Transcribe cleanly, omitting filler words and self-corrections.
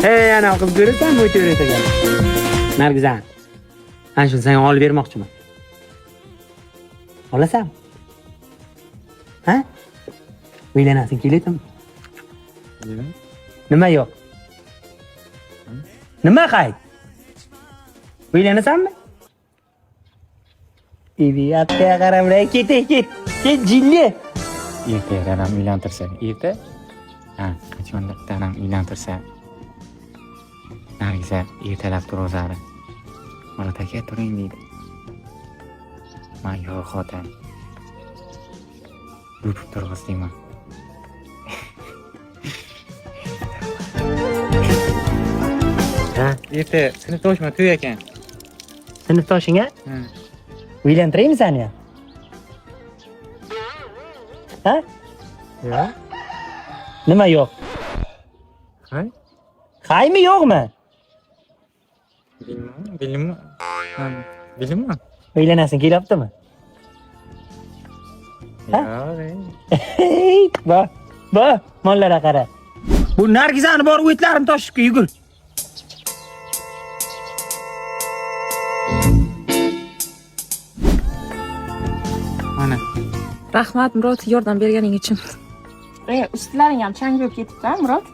Hey, ana qiz ko'rasanmi, o'tiraver ekan. Nargizan. Ana shuni senga olib bermoqchiman. Olasanmi? Ha? Uylanasan keladimi? Nima yo'q? Nima qayt? Uylanasanmi? Ibiyatga qarab, ket. Ket jinni. Erta dadam uylantirsa, erta? Ha, qachonda dadam uylantirsa. Nargiza ertalab turavsari. Mana taka turing deydi. Men yo'q xotin. Yutib turg'iz deyman. Ha, erta sinfdoshman to'y ekan. Sinfdoshingga uylantiraymi seni? Ha? Yo'q. Nima yo'q? Hay? Qaymi yo'qmi? Bilmi? Bilmi? Uylanasan kelyaptimi? Yo'q. Ba, mollara qara. Bu Nargizani bor o'tlarini toshibga yugur. Mana. Rahmat Murod, yordam berganing uchun. Ustlaring ham chang bo'lib ketibdi, Murod.